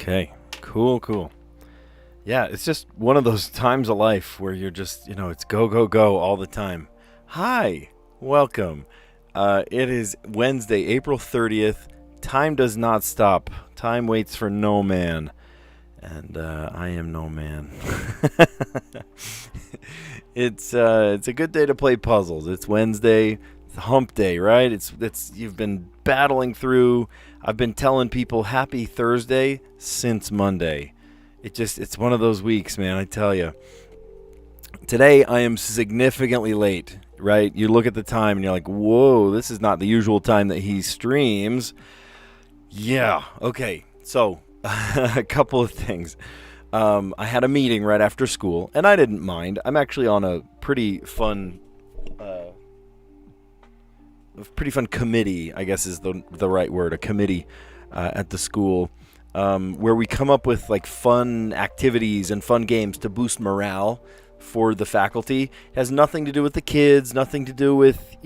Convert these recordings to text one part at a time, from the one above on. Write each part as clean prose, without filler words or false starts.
Okay, cool. Yeah, it's just one of those times of life where you're just, it's go, go, go all the time. Hi, welcome. It is Wednesday, April 30th. Time does not stop. Time waits for no man. And I am no man. It's a good day to play puzzles. It's Wednesday. It's hump day, right? It's you've been battling through. I've been telling people happy Thursday since Monday. It's one of those weeks, man, I tell you. Today I am significantly late, right? You look at the time and you're like, whoa, this is not the usual time that he streams. Yeah, okay. So, a couple of things. I had a meeting right after school, and I didn't mind. I'm actually on a pretty fun committee, I guess is the right word, a committee at the school, where we come up with like fun activities and fun games to boost morale for the faculty. It has nothing to do with the kids, nothing to do with,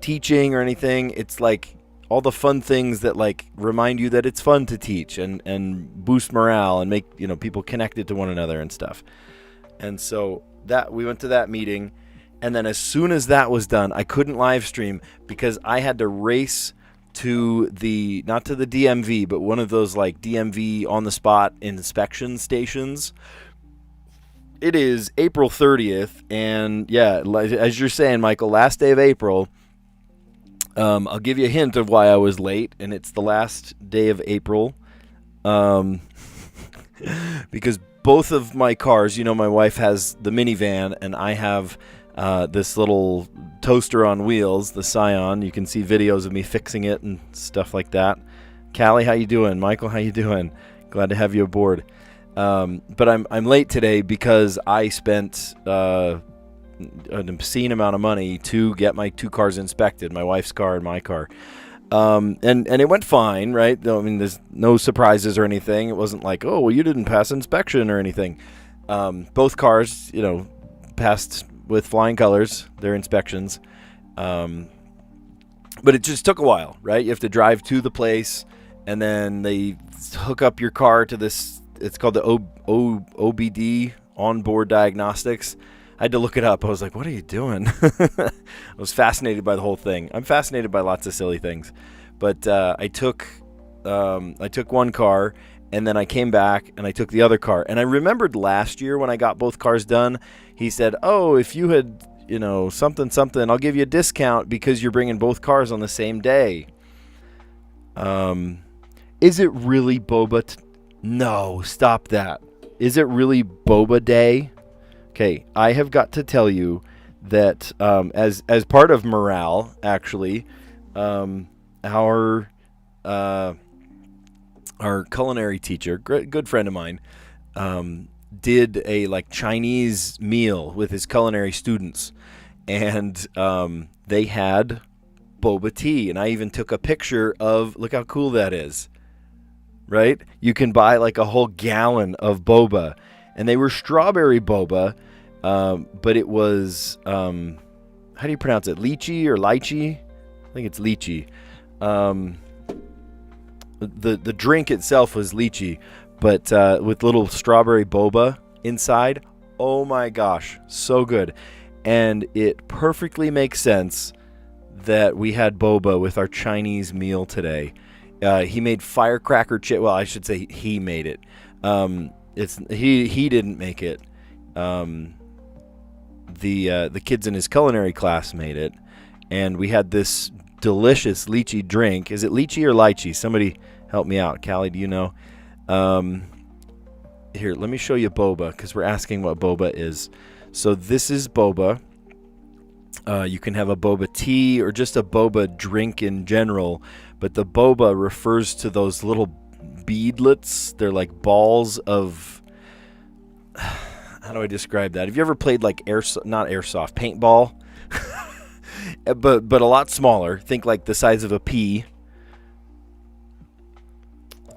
teaching or anything. It's like all the fun things that like remind you that it's fun to teach and boost morale and make, people connected to one another and stuff. And so that we went to that meeting. And then as soon as that was done, I couldn't live stream because I had to race to not to the DMV, but one of those like DMV on the spot inspection stations. It is April 30th. And yeah, as you're saying, Michael, last day of April. I'll give you a hint of why I was late, and it's the last day of April. Because both of my cars, my wife has the minivan, and I have this little toaster on wheels, the Scion. You can see videos of me fixing it and stuff like that. Callie, how you doing? Michael, how you doing? Glad to have you aboard. But I'm late today because I spent an obscene amount of money to get my two cars inspected, my wife's car and my car. And it went fine, right? I mean, there's no surprises or anything. It wasn't like, oh, well, you didn't pass inspection or anything. Both cars, passed with flying colors, their inspections. But it just took a while, right? You have to drive to the place, and then they hook up your car to this, it's called the OBD, onboard diagnostics. I had to look it up. I was like, what are you doing? I was fascinated by the whole thing. I'm fascinated by lots of silly things. But I took one car, and then I came back, and I took the other car. And I remembered last year when I got both cars done, he said, oh, if you had, something, I'll give you a discount because you're bringing both cars on the same day. Is it really boba? No, stop that. Is it really boba day? Okay, I have got to tell you that as part of morale, actually, our culinary teacher, good friend of mine, did a like Chinese meal with his culinary students, and they had boba tea, and I even took a picture of. Look how cool that is, right? You can buy like a whole gallon of boba. And they were strawberry boba, but it was, how do you pronounce it? Lychee or lychee? I think it's lychee. The drink itself was lychee, but with little strawberry boba inside. Oh my gosh, so good. And it perfectly makes sense that we had boba with our Chinese meal today. He made firecracker chicken. Well, I should say he made it. He didn't make it. The kids in his culinary class made it, and we had this delicious lychee drink. Is it lychee or lychee? Somebody help me out. Callie, do you know? Here, let me show you boba, because we're asking what boba is. So this is boba. You can have a boba tea or just a boba drink in general, but the boba refers to those little beadlets. They're like balls of, how do I describe that? Have you ever played like not airsoft, paintball? but a lot smaller. Think like the size of a pea.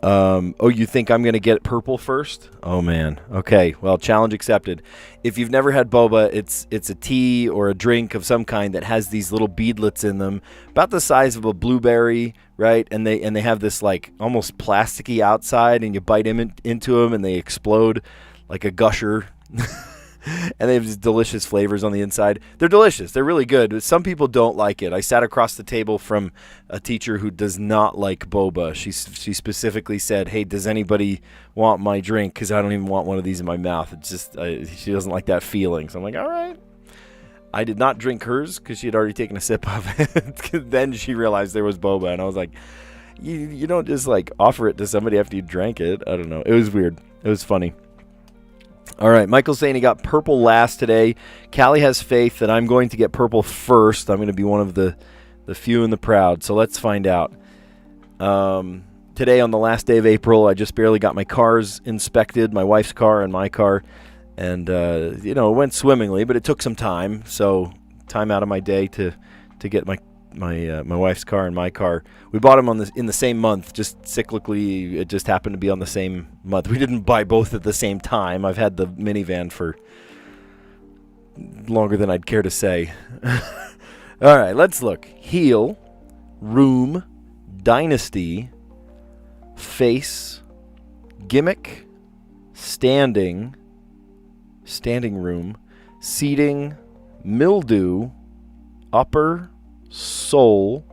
Oh, you think I'm going to get purple first? Oh, man. Okay, well, challenge accepted. If you've never had boba, it's a tea or a drink of some kind that has these little beadlets in them, about the size of a blueberry, right? And they have this, like, almost plasticky outside, and you bite into them, and they explode like a gusher. And they have these delicious flavors on the inside. They're delicious. They're really good. Some people don't like it. I sat across the table from a teacher who does not like boba. She specifically said, "Hey, does anybody want my drink? Because I don't even want one of these in my mouth." It's just she doesn't like that feeling. So I'm like, all right. I did not drink hers because she had already taken a sip of it. Then she realized there was boba, and I was like, you don't just like offer it to somebody after you drank it. I don't know. It was weird. It was funny. All right, Michael's saying he got purple last today. Callie has faith that I'm going to get purple first. I'm going to be one of the few and the proud. So let's find out. Today, on the last day of April, I just barely got my cars inspected, my wife's car and my car. And, it went swimmingly, but it took some time. So time out of my day to get my wife's car and my car. We bought them in the same month, just cyclically. It just happened to be on the same month. We didn't buy both at the same time. I've had the minivan for longer than I'd care to say. All right, let's look. Heel, room, dynasty, face, gimmick, standing room, seating, mildew, upper, soul,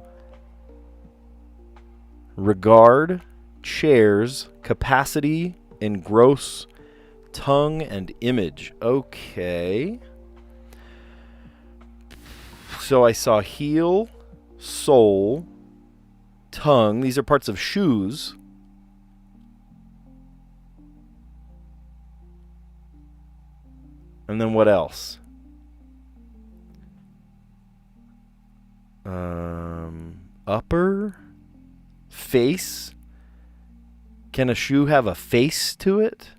regard, chairs, capacity, engross, tongue, and image. Okay. So I saw heel, soul, tongue. These are parts of shoes. And then what else? Upper, face. Can a shoe have a face to it?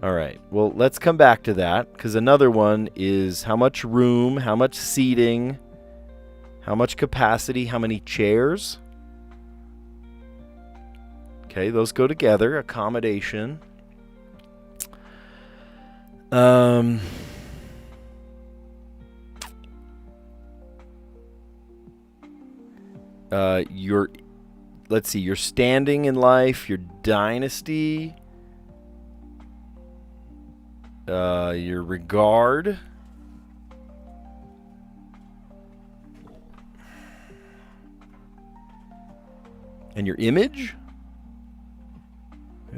All right. Well, let's come back to that, because another one is how much room, how much seating, how much capacity, how many chairs. Okay, those go together. Accommodation. Let's see, your standing in life, your dynasty, your regard, and your image.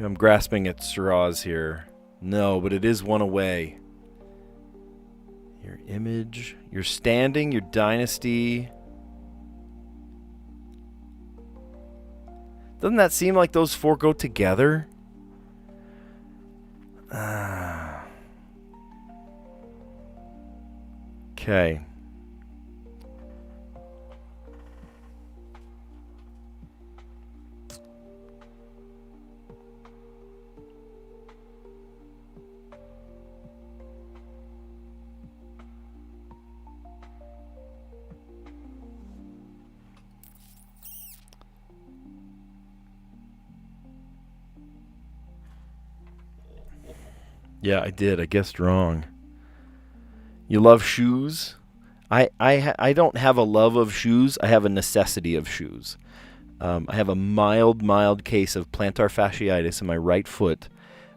I'm grasping at straws here. No, but it is one away. Your image, your standing, your dynasty. Doesn't that seem like those four go together? Okay. Yeah, I did. I guessed wrong. You love shoes? I don't have a love of shoes. I have a necessity of shoes. I have a mild case of plantar fasciitis in my right foot.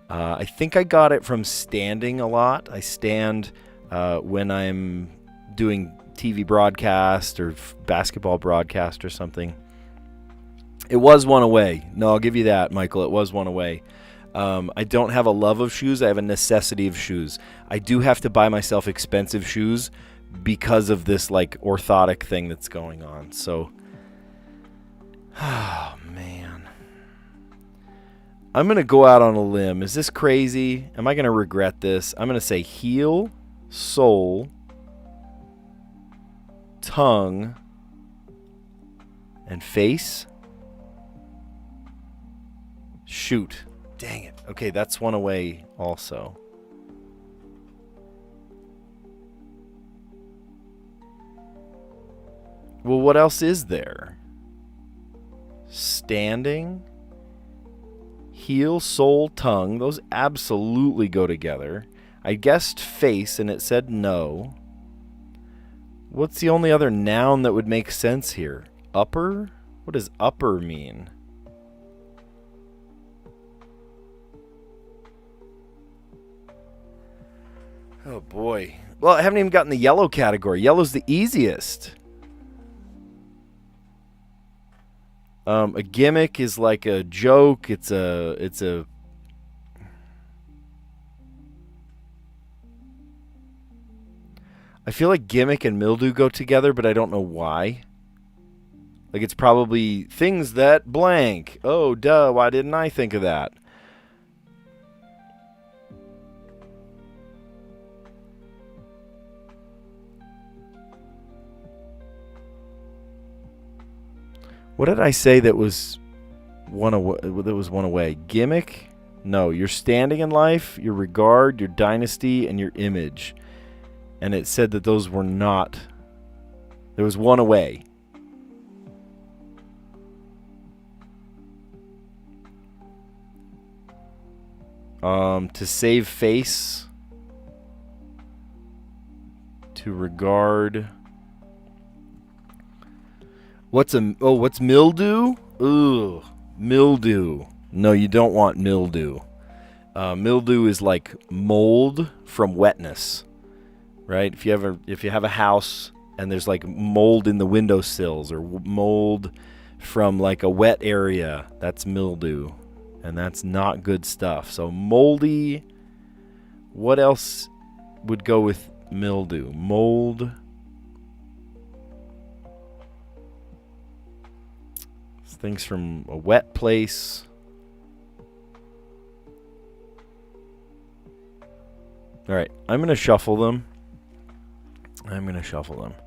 I think I got it from standing a lot. I stand when I'm doing TV broadcast or basketball broadcast or something. It was one away. No, I'll give you that, Michael. It was one away. I don't have a love of shoes. I have a necessity of shoes. I do have to buy myself expensive shoes because of this like orthotic thing that's going on. So, oh man, I'm going to go out on a limb. Is this crazy? Am I going to regret this? I'm going to say heel, soul, tongue, and face. Shoot. Dang it. Okay, that's one away also. Well, what else is there? standing, heel, soul, tongue. Those absolutely go together. I guessed face and it said no. What's the only other noun that would make sense here? Upper? What does upper mean? Oh boy. Well, I haven't even gotten the yellow category. Yellow's the easiest. A gimmick is like a joke. It's a I feel like gimmick and mildew go together, but I don't know why. Like it's probably things that blank. Oh, duh, why didn't I think of that? What did I say that was one away? Gimmick? No, your standing in life, your regard, your dynasty, and your image. And it said that those were not. There was one away. To save face. To regard. What's mildew? Ugh, mildew. No, you don't want mildew. Mildew is like mold from wetness, right? If you have a house and there's like mold in the windowsills or mold from like a wet area, that's mildew, and that's not good stuff. So moldy. What else would go with mildew? Mold. Things from a wet place. All right, I'm going to shuffle them. Because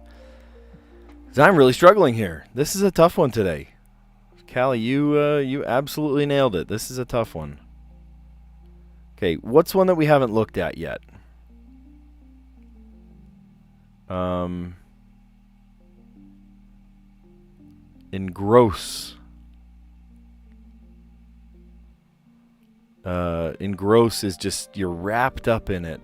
I'm really struggling here. This is a tough one today. Callie, you absolutely nailed it. This is a tough one. Okay, what's one that we haven't looked at yet? Engross. Engross is just you're wrapped up in it.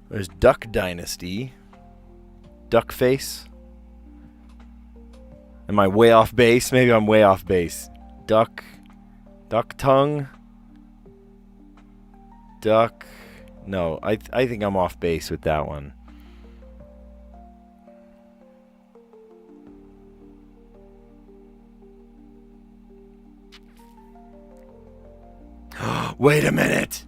There's Duck Dynasty. Duck face. Am I way off base? Maybe I'm way off base. Duck tongue. Duck. No, I think I'm off base with that one. Wait a minute.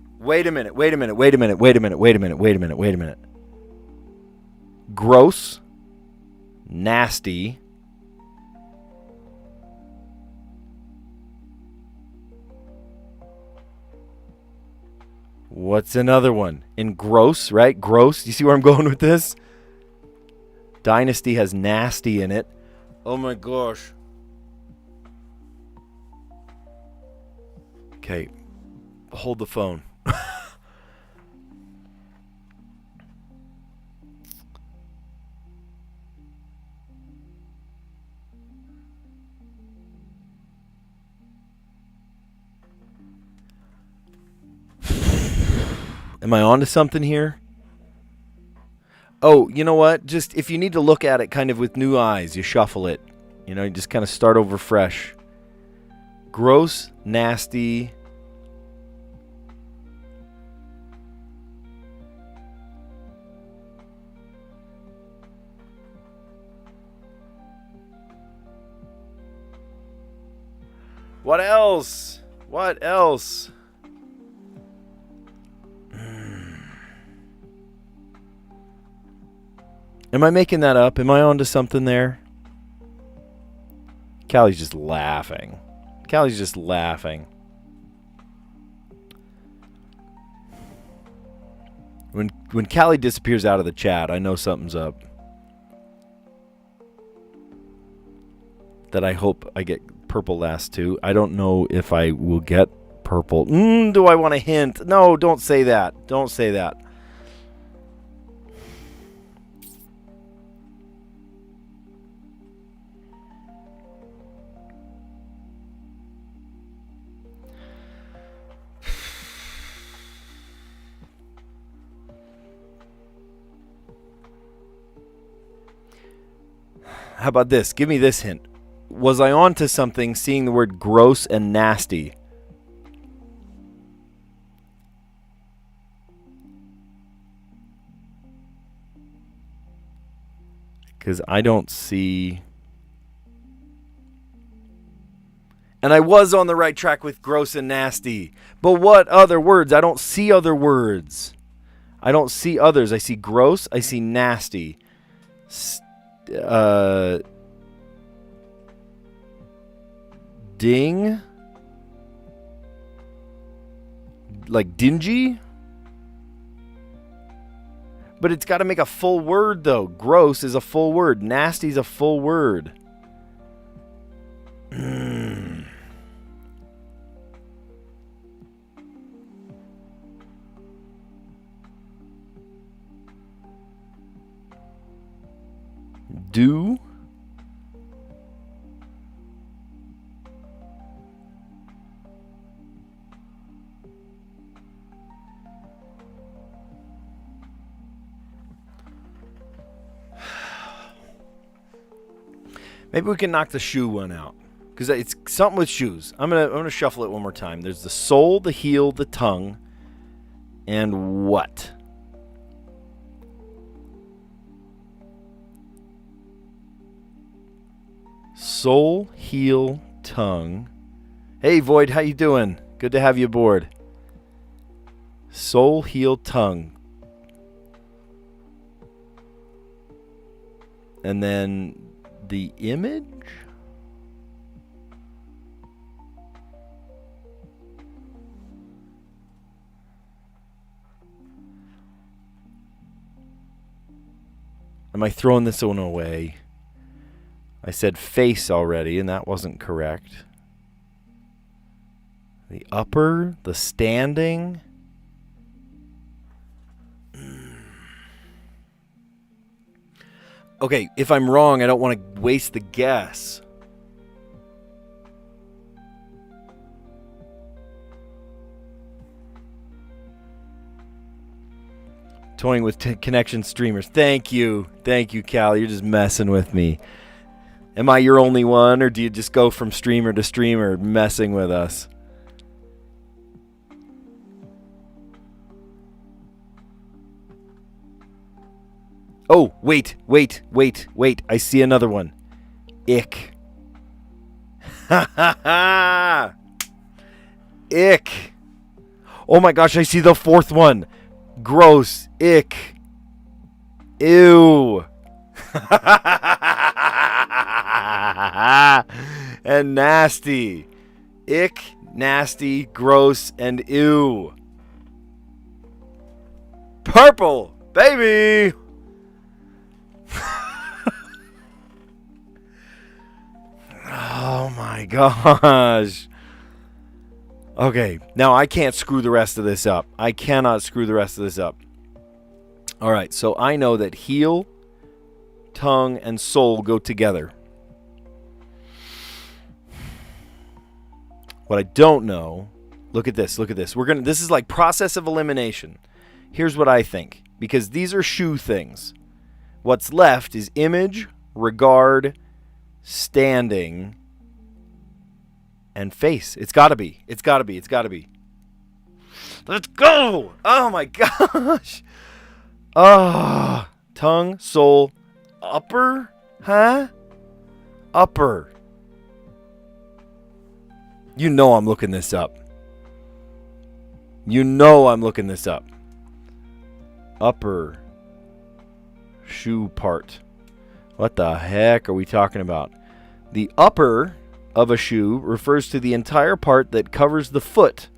Gross, nasty, what's another one? Engross, right? Gross. You see where I'm going with this? Dynasty has nasty in it. Oh my gosh. Okay, hold the phone. Am I onto something here? Oh, you know what? Just if you need to look at it kind of with new eyes, you shuffle it. You know, you just kind of start over fresh. Gross, nasty. What else? What else? Am I making that up? Am I onto something there? Callie's just laughing. Callie's just laughing. When Callie disappears out of the chat, I know something's up. That I hope I get purple last two. I don't know if I will get purple. Do I want a hint? No, don't say that. Don't say that. How about this? Give me this hint. Was I on to something seeing the word gross and nasty? Because I don't see... And I was on the right track with gross and nasty. But what other words? I don't see other words. I don't see others. I see gross. I see nasty. Ding. Like dingy. But it's got to make a full word, though. Gross is a full word. Nasty is a full word. Do. Maybe we can knock the shoe one out, because it's something with shoes. I'm gonna shuffle it one more time. There's the sole, the heel, the tongue, and what? Sole, heel, tongue. Hey Void, how you doing? Good to have you aboard. Sole, heel, tongue. And then the image? Am I throwing this one away? I said face already, and that wasn't correct. The upper, the standing. Okay, if I'm wrong, I don't want to waste the guess. Toying with connection streamers. Thank you. Thank you, Cal. You're just messing with me. Am I your only one, or do you just go from streamer to streamer messing with us? Oh, wait. I see another one. Ick. Ha ha ha! Ick. Oh my gosh, I see the fourth one. Gross. Ick. Ew. And nasty. Ick, nasty, gross, and ew. Purple, baby. Oh my gosh. Okay, now I can't screw the rest of this up. I cannot screw the rest of this up. All right, so I know that heel, tongue, and soul go together. What I don't know, look at this. This is like process of elimination. Here's what I think, because these are shoe things. What's left is image, regard, standing, and face. It's got to be. Let's go! Oh my gosh! Tongue, soul, upper? Huh? Upper. You know I'm looking this up. Upper shoe part. What the heck are we talking about? The upper of a shoe refers to the entire part that covers the foot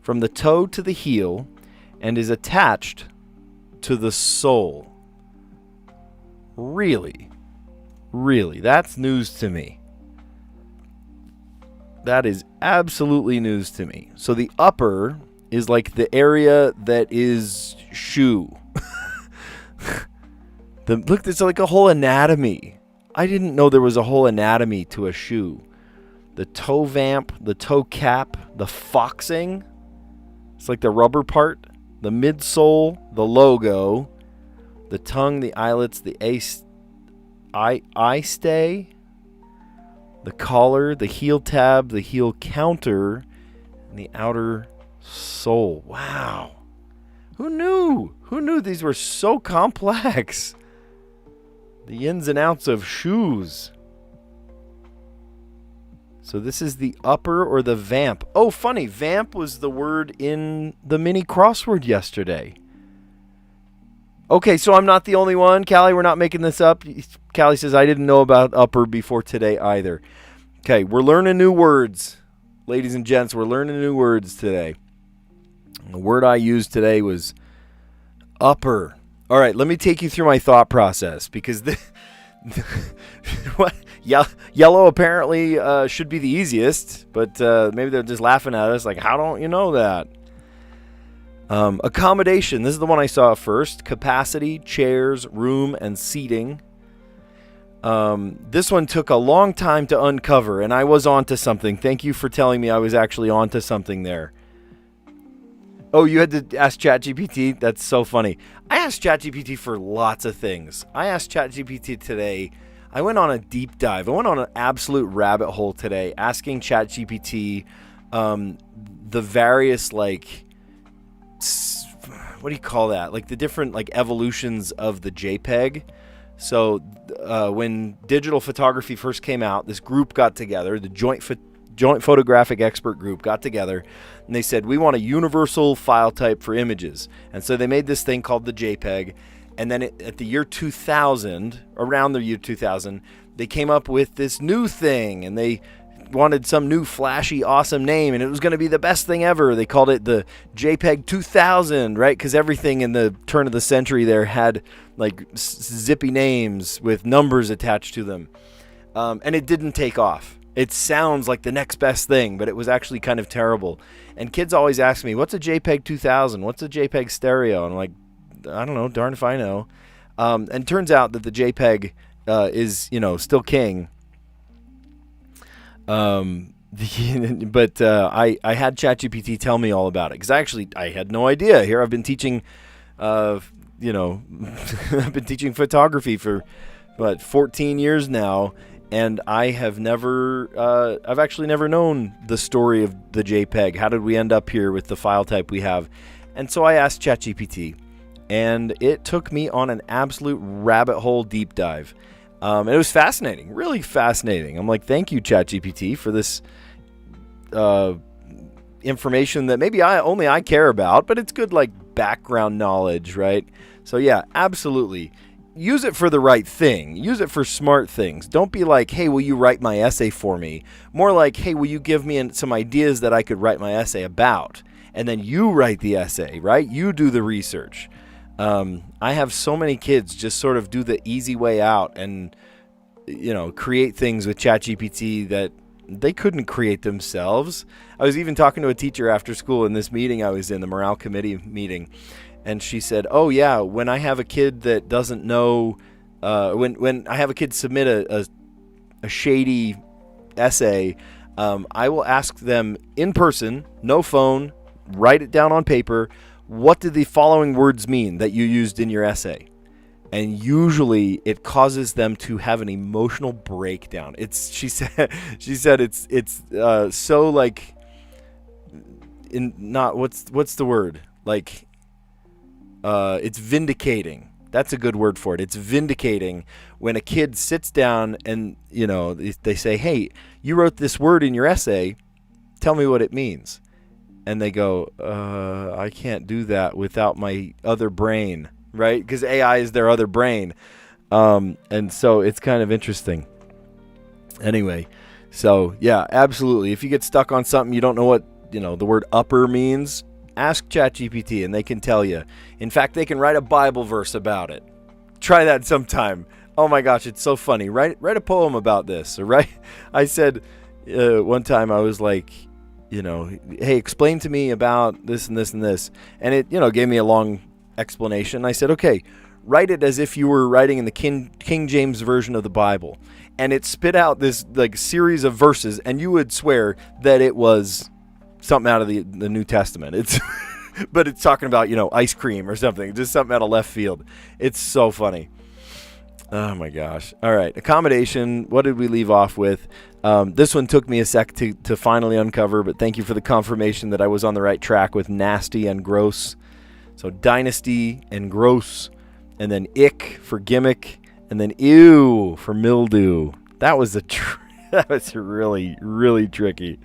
from the toe to the heel and is attached to the soul. Really? Really? That's news to me. That is absolutely news to me. So the upper is like the area that is shoe. Look, there's like a whole anatomy. I didn't know there was a whole anatomy to a shoe. The toe vamp, the toe cap, the foxing. It's like the rubber part. The midsole, the logo, the tongue, the eyelets, the eye stay, the collar, the heel tab, the heel counter, and the outer sole. Wow. Who knew? Who knew these were so complex? The ins and outs of shoes. So this is the upper or the vamp. Oh, funny. Vamp was the word in the mini crossword yesterday. Okay, so I'm not the only one. Callie, we're not making this up. Callie says, I didn't know about upper before today either. Okay, we're learning new words. Ladies and gents, we're learning new words today. The word I used today was upper. All right, let me take you through my thought process because what? Yellow apparently should be the easiest, but maybe they're just laughing at us like, how don't you know that? Accommodation. This is the one I saw first. Capacity, chairs, room, and seating. This one took a long time to uncover, and I was onto something. Thank you for telling me I was actually onto something there. Oh, you had to ask ChatGPT? That's so funny. I asked ChatGPT for lots of things. I asked ChatGPT today. I went on a deep dive. I went on an absolute rabbit hole today asking ChatGPT the various, like, what do you call that? Like the different like evolutions of the JPEG. So when digital photography first came out, this group got together, the Joint Photographic Expert Group got together, and they said, we want a universal file type for images. And so they made this thing called the JPEG. And then at the year 2000, around the year 2000, they came up with this new thing, and they wanted some new flashy, awesome name, and it was going to be the best thing ever. They called it the JPEG 2000, right? Because everything in the turn of the century there had like zippy names with numbers attached to them. And it didn't take off. It sounds like the next best thing, but it was actually kind of terrible. And kids always ask me, what's a JPEG 2000? What's a JPEG stereo? And I'm like, I don't know, darn if I know. And it turns out that the JPEG is, still king. But I had ChatGPT tell me all about it because I had no idea. Here I've been teaching, I've been teaching photography for 14 years now, and I have I've actually never known the story of the JPEG. How did we end up here with the file type we have? And so I asked ChatGPT, and it took me on an absolute rabbit hole deep dive. It was fascinating, really fascinating. I'm like, thank you, ChatGPT, for this information that maybe only I care about, but it's good, like, background knowledge, right? So, yeah, absolutely. Use it for the right thing. Use it for smart things. Don't be like, hey, will you write my essay for me? More like, hey, will you give me some ideas that I could write my essay about? And then you write the essay, right? You do the research. I have so many kids just sort of do the easy way out and, create things with ChatGPT that they couldn't create themselves. I was even talking to a teacher after school in this meeting I was in, the morale committee meeting, and she said, oh, yeah, when I have a kid that doesn't know, when I have a kid submit a shady essay, I will ask them in person, no phone, write it down on paper. What did the following words mean that you used in your essay? And usually it causes them to have an emotional breakdown. She said it's so like what's the word? Like it's vindicating. That's a good word for it. It's vindicating when a kid sits down and they say, "Hey, you wrote this word in your essay. Tell me what it means." And they go, I can't do that without my other brain, right? Because AI is their other brain. And so it's kind of interesting. Anyway, so yeah, absolutely. If you get stuck on something, you don't know what, the word upper means, Ask ChatGPT and they can tell you. In fact, they can write a Bible verse about it. Try that sometime. Oh my gosh, it's so funny. Write a poem about this. Or I said one time I was like, hey, explain to me about this and this and this. And it, gave me a long explanation. I said, okay, write it as if you were writing in the King James version of the Bible. And it spit out this like series of verses, and you would swear that it was something out of the New Testament. But it's talking about, ice cream or something, just something out of left field. It's so funny. Oh my gosh. All right. Accommodation. What did we leave off with? This one took me a sec to finally uncover, but thank you for the confirmation that I was on the right track with nasty and gross. So dynasty and gross, and then ick for gimmick, and then ew for mildew. That was that was really, really tricky.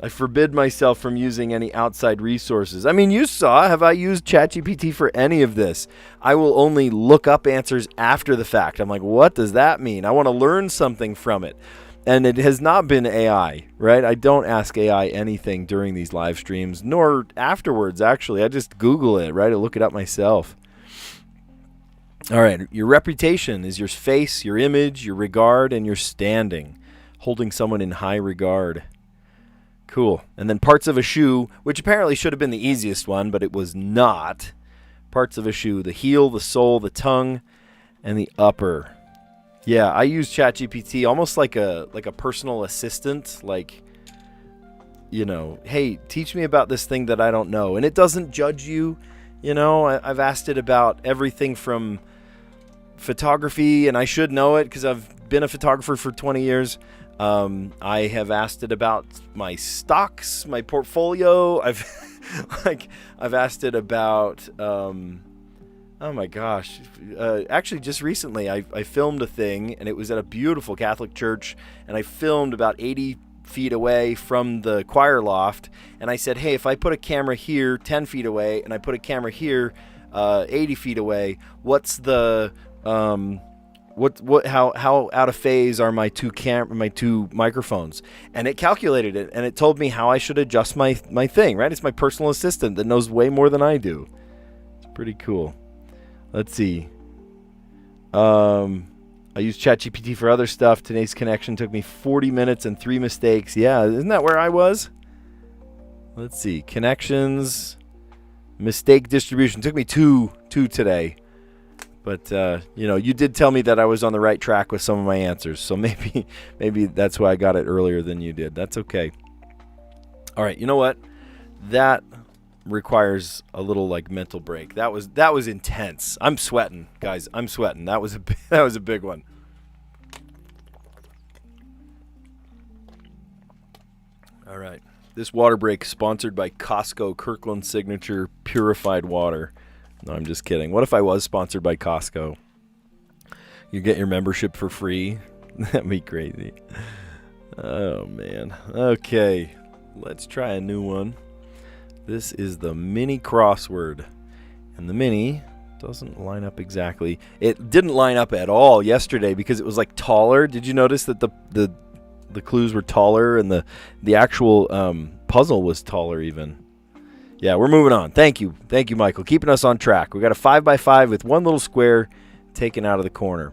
I forbid myself from using any outside resources. I mean, you saw, have I used ChatGPT for any of this? I will only look up answers after the fact. I'm like, what does that mean? I want to learn something from it. And it has not been AI, right? I don't ask AI anything during these live streams, nor afterwards, actually. I just Google it, right? I look it up myself. All right, your reputation is your face, your image, your regard, and your standing. Holding someone in high regard. Cool. And then parts of a shoe, which apparently should have been the easiest one, but it was not. Parts of a shoe, the heel, the sole, the tongue, and the upper. Yeah, I use ChatGPT almost like a personal assistant, like, hey, teach me about this thing that I don't know. And it doesn't judge you. I've asked it about everything from photography, and I should know it because I've been a photographer for 20 years. I have asked it about my stocks, my portfolio. I've asked it about, oh my gosh. Actually just recently I filmed a thing, and it was at a beautiful Catholic church, and I filmed about 80 feet away from the choir loft. And I said, hey, if I put a camera here 10 feet away, and I put a camera here, 80 feet away, what's the, how out of phase are my two microphones? And it calculated it, and it told me how I should adjust my thing, right? It's my personal assistant that knows way more than I do. It's pretty cool. Let's see. I used ChatGPT for other stuff. Today's connection took me 40 minutes and 3 mistakes. Yeah, isn't that where I was? Let's see. Connections, mistake distribution. Took me two today. But, you did tell me that I was on the right track with some of my answers. So maybe that's why I got it earlier than you did. That's okay. All right, you know what? That requires a little mental break. That was intense. I'm sweating, guys. I'm sweating. That was a big one. All right. This water break is sponsored by Costco Kirkland Signature Purified Water. No, I'm just kidding. What if I was sponsored by Costco? You get your membership for free? That'd be crazy. Oh, man. Okay. Let's try a new one. This is the mini crossword. And the mini doesn't line up exactly. It didn't line up at all yesterday because it was taller. Did you notice that the clues were taller and the actual puzzle was taller even? Yeah, we're moving on. Thank you, Michael. Keeping us on track. We got a 5x5 with one little square taken out of the corner.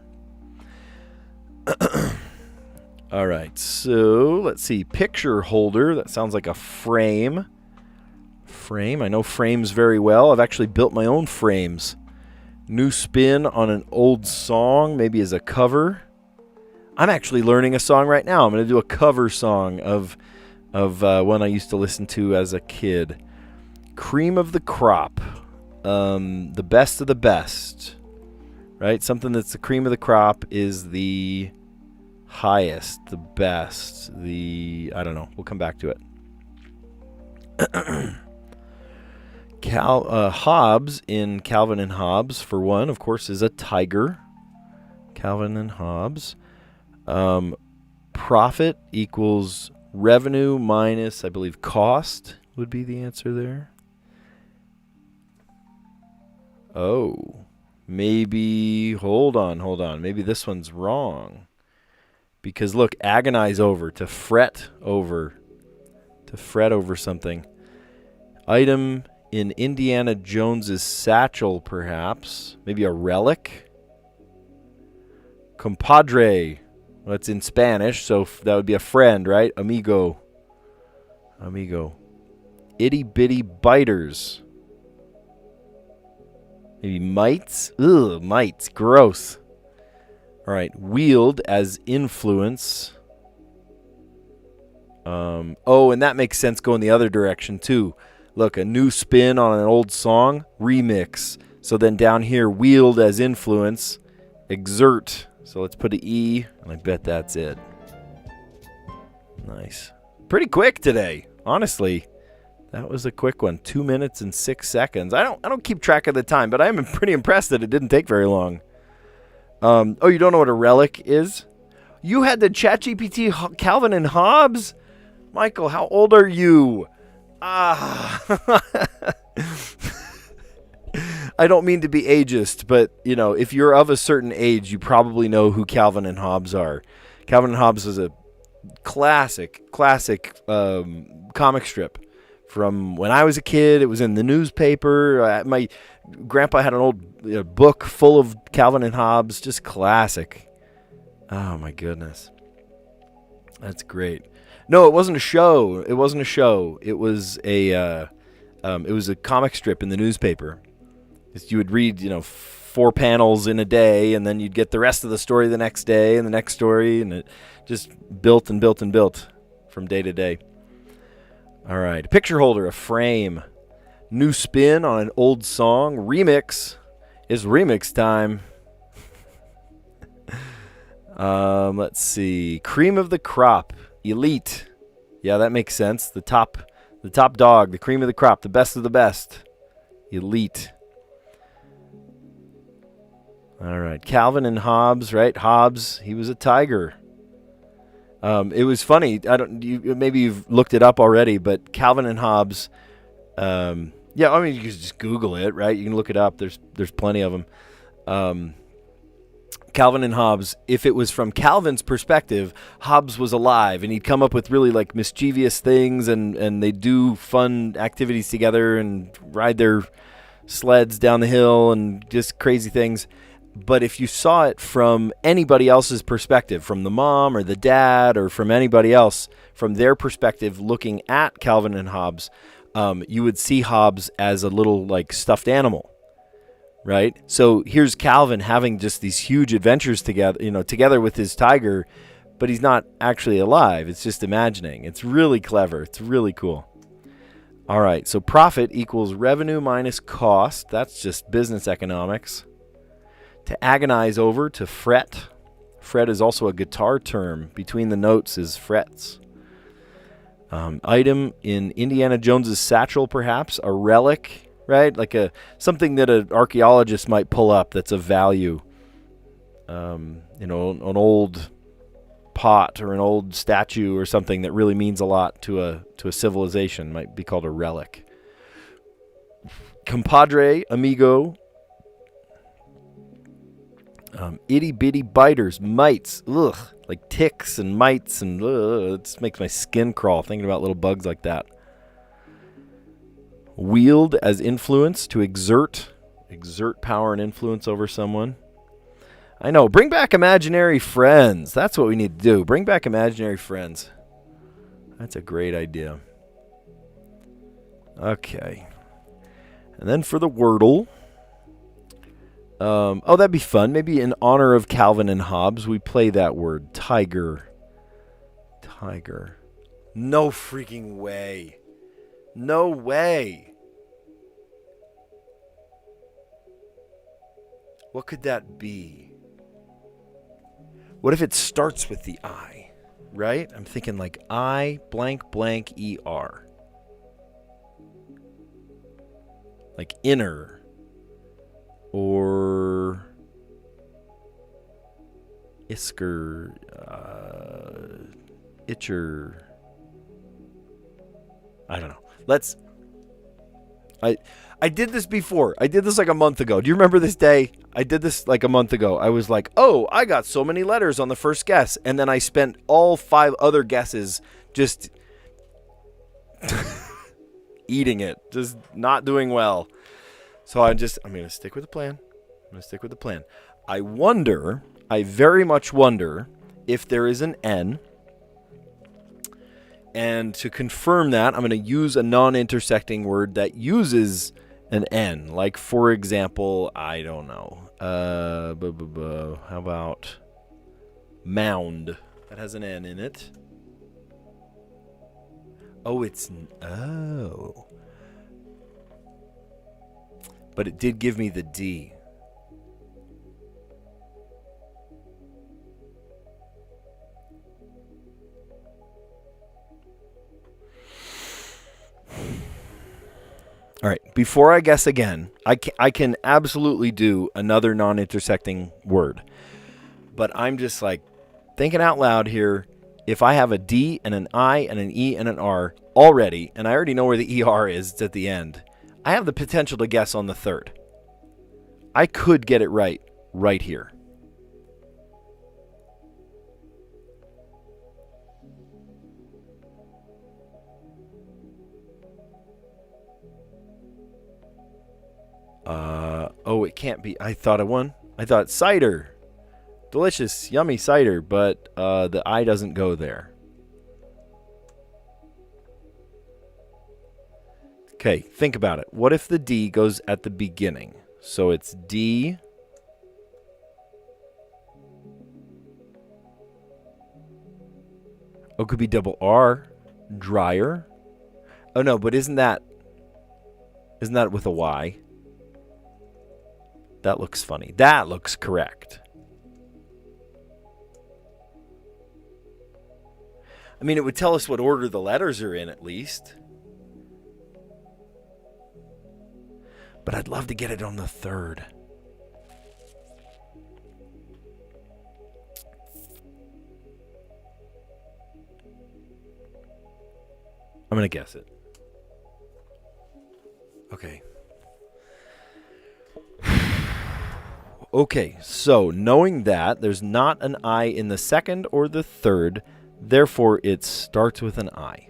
All right, so let's see. Picture holder. That sounds like a frame. I know frames very well. I've actually built my own frames. New spin on an old song, maybe as a cover. I'm actually learning a song right now. I'm going to do a cover song of one I used to listen to as a kid. Cream of the crop. The best of the best. Right? Something that's the cream of the crop is the highest, the best, I don't know. We'll come back to it. Hobbes in Calvin and Hobbes, for one, of course, is a tiger. Calvin and Hobbes. Profit equals revenue minus, I believe, cost would be the answer there. Oh, maybe, hold on. Maybe this one's wrong. Because look, agonize over, to fret over something. Item in Indiana Jones's satchel, perhaps. Maybe a relic. Compadre. Well, it's in Spanish, so that would be a friend, right? Amigo. Amigo. Itty bitty biters. Maybe mites? Ugh, mites. Gross. All right. Wield as influence. Oh, and that makes sense going the other direction, too. Look, a new spin on an old song. Remix. So then down here, wield as influence. Exert. So let's put an E, and I bet that's it. Nice. Pretty quick today, honestly. That was a quick one. 2 minutes and 6 seconds. I don't keep track of the time, but I am pretty impressed that it didn't take very long. Oh, you don't know what a relic is? You had the ChatGPT Calvin and Hobbes? Michael, how old are you? I don't mean to be ageist, but, you know, if you're of a certain age, you probably know who Calvin and Hobbes are. Calvin and Hobbes is a classic comic strip from when I was a kid. It was in the newspaper. My grandpa had an old book full of Calvin and Hobbes, just classic. Oh, my goodness. That's great. No, it wasn't a show. It was a comic strip in the newspaper. You would read, 4 panels in a day, and then you'd get the rest of the story the next day and the next story, and it just built and built and built from day to day. All right. Picture holder, a frame. New spin on an old song. Remix. It's remix time. Let's see. Cream of the crop. Elite. Yeah, that makes sense. The top dog, the cream of the crop, the best of the best. Elite. All right. Calvin and Hobbes, right? Hobbes, he was a tiger. It was funny. Maybe you've looked it up already, but Calvin and Hobbes. Yeah, I mean, you can just Google it, right? You can look it up. There's plenty of them. Calvin and Hobbes. If it was from Calvin's perspective, Hobbes was alive, and he'd come up with really like mischievous things, and they do fun activities together and ride their sleds down the hill and just crazy things. But if you saw it from anybody else's perspective, from the mom or the dad or from anybody else, from their perspective looking at Calvin and Hobbes, you would see Hobbes as a little like stuffed animal, right? So here's Calvin having just these huge adventures together, together with his tiger, but he's not actually alive. It's just imagining. It's really clever. It's really cool. All right, so profit equals revenue minus cost. That's just business economics. To agonize over, to fret. Fret is also a guitar term. Between the notes is frets. Item in Indiana Jones's satchel, perhaps. A relic, right? Like something that an archaeologist might pull up that's of value. An old pot or an old statue or something that really means a lot to a civilization might be called a relic. Compadre, amigo. Itty bitty biters, mites, ugh, like ticks and mites, and it just makes my skin crawl thinking about little bugs like that. Wield as influence, to exert power and influence over someone. I know, bring back imaginary friends. That's what we need to do. Bring back imaginary friends. That's a great idea. Okay. And then for the Wordle. That'd be fun. Maybe in honor of Calvin and Hobbes, we play that word. Tiger. Tiger. No freaking way. No way. What could that be? What if it starts with the I, right? I'm thinking like I blank blank ER. Like inner. Or Isker, Itcher. I don't know. I did this before. I did this like a month ago. Do you remember this day? I did this like a month ago. I was like, oh, I got so many letters on the first guess. And then I spent all 5 other guesses just eating it, just not doing well. So I'm going to stick with the plan. I very much wonder if there is an N. And to confirm that, I'm going to use a non-intersecting word that uses an N. Like, for example, I don't know. How about mound? That has an N in it. Oh. But it did give me the D. All right, before I guess again, I can absolutely do another non-intersecting word. But I'm just like thinking out loud here. If I have a D and an I and an E and an R already, and I already know where the ER is, it's at the end, I have the potential to guess on the third. I could get it right here. It can't be. I thought I won. I thought cider. Delicious, yummy cider, but the I doesn't go there. Okay, think about it. What if the D goes at the beginning? So it's D. Oh, it could be double R. Dryer. Oh, no, but isn't that with a Y? That looks funny. That looks correct. I mean, it would tell us what order the letters are in at least. But I'd love to get it on the third. I'm going to guess it. Okay. Okay, so knowing that there's not an I in the second or the third, therefore it starts with an I.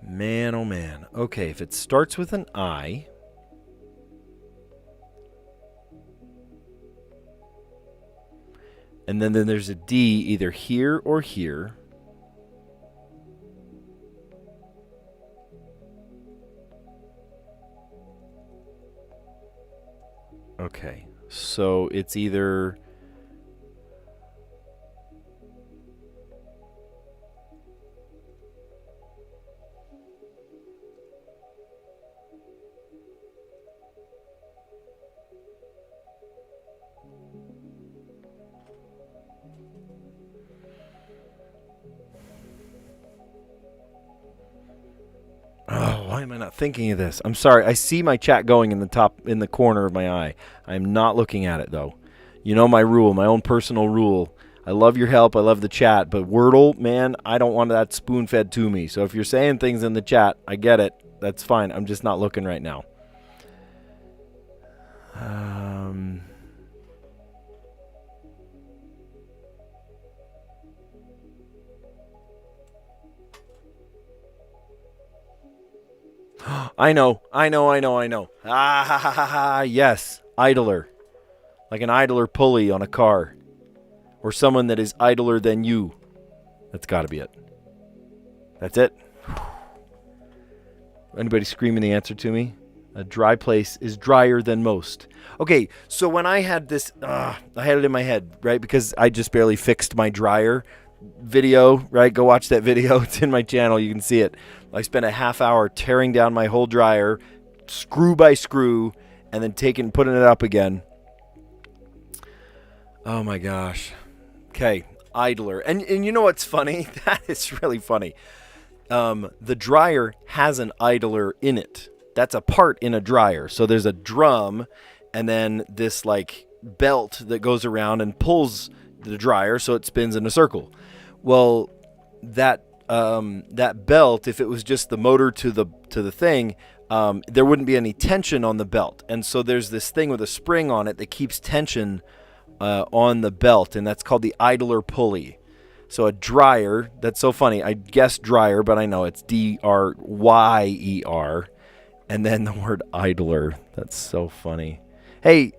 Man, oh man. Okay, if it starts with an I, and then there's a D either here or here. Okay, so it's either... Why am I not thinking of this? I'm sorry. I see my chat going in the corner of my eye. I'm not looking at it, though. You know my rule, my own personal rule. I love your help. I love the chat. But Wordle, man, I don't want that spoon-fed to me. So if you're saying things in the chat, I get it. That's fine. I'm just not looking right now. I know. Yes. Idler. Like an idler pulley on a car. Or someone that is idler than you. That's got to be it. That's it. Anybody screaming the answer to me? A dry place is drier than most. Okay, so when I had this, I had it in my head, right? Because I just barely fixed my dryer video, right? Go watch that video. It's in my channel. You can see it. I spent a half hour tearing down my whole dryer, screw by screw, and then putting it up again. Oh my gosh. Okay, idler. And you know what's funny? That is really funny. The dryer has an idler in it. That's a part in a dryer. So there's a drum and then this like belt that goes around and pulls the dryer so it spins in a circle. Well, that belt, if it was just the motor to the thing, there wouldn't be any tension on the belt. And so there's this thing with a spring on it that keeps tension on the belt, and that's called the idler pulley. So a dryer, that's so funny. I guessed dryer, but I know it's D-R-Y-E-R. And then the word idler. That's so funny. Hey,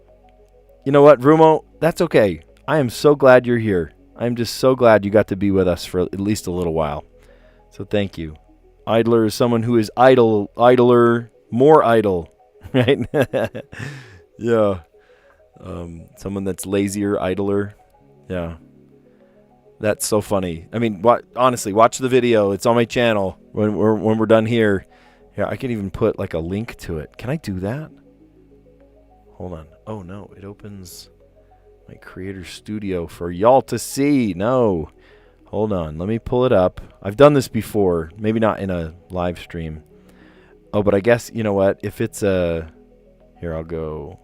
you know what, Rumo? That's okay. I am so glad you're here. I'm just so glad you got to be with us for at least a little while. So thank you. Idler is someone who is idle, idler, more idle, right? Yeah. Someone that's lazier, idler. Yeah. That's so funny. I mean, honestly, watch the video. It's on my channel when we're done here. Yeah, I can even put like a link to it. Can I do that? Hold on. Oh, no. It opens my Creator Studio for y'all to see. No. Hold on. Let me pull it up. I've done this before. Maybe not in a live stream. Oh, but I guess, you know what? If it's a... Here, I'll go...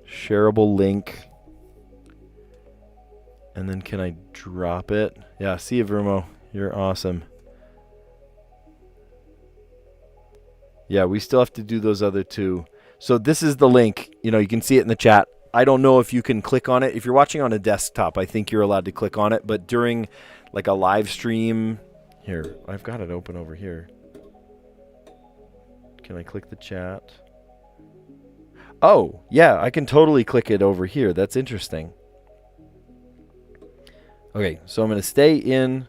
Shareable link. And then can I drop it? Yeah, see you, Vermo. You're awesome. Yeah, we still have to do those other two. So this is the link. You know, you can see it in the chat. I don't know if you can click on it. If you're watching on a desktop, I think you're allowed to click on it. But during like a live stream... Here, I've got it open over here. Can I click the chat? Oh, yeah, I can totally click it over here. That's interesting. Okay, so I'm going to stay in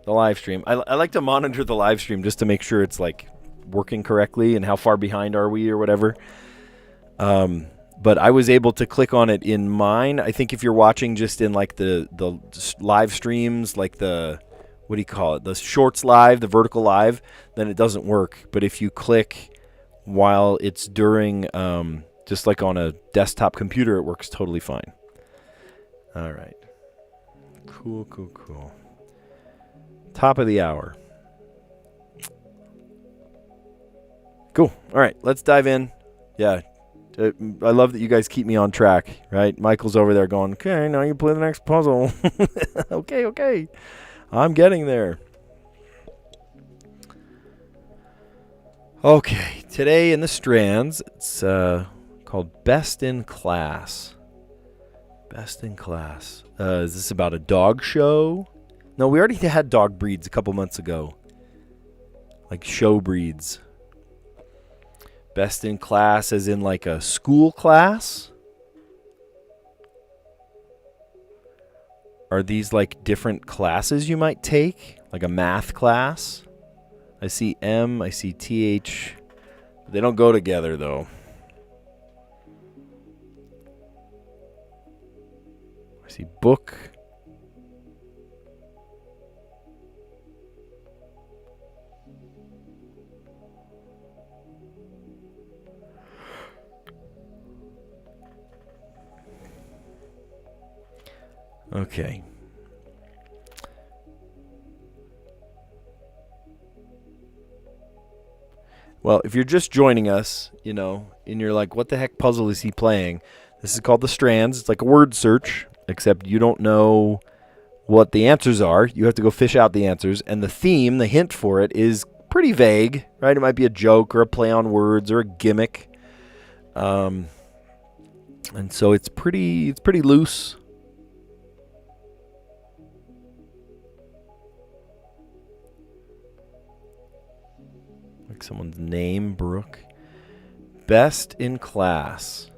the live stream. I like to monitor the live stream just to make sure it's like working correctly and how far behind are we or whatever. But I was able to click on it in mine. I think if you're watching just in like the live streams, like the, what do you call it? The shorts live, the vertical live, then it doesn't work. But if you click while it's during, just like on a desktop computer, it works totally fine. All right. Cool, cool, cool. Top of the hour. Cool. All right, let's dive in. Yeah. I love that you guys keep me on track, right? Michael's over there going, okay, now you play the next puzzle. Okay. I'm getting there. Okay, today in the Strands, it's called Best in Class. Best in Class. Is this about a dog show? No, we already had dog breeds a couple months ago. Like show breeds. Best in class as in like a school class? Are these like different classes you might take? Like a math class? I see M, I see TH. They don't go together though. I see book. Okay. Well, if you're just joining us, you know, and you're like, what the heck puzzle is he playing? This is called the Strands. It's like a word search, except you don't know what the answers are. You have to go fish out the answers. And the theme, the hint for it, is pretty vague, right? It might be a joke or a play on words or a gimmick. And so it's pretty loose. Like someone's name, Brooke. Best in class.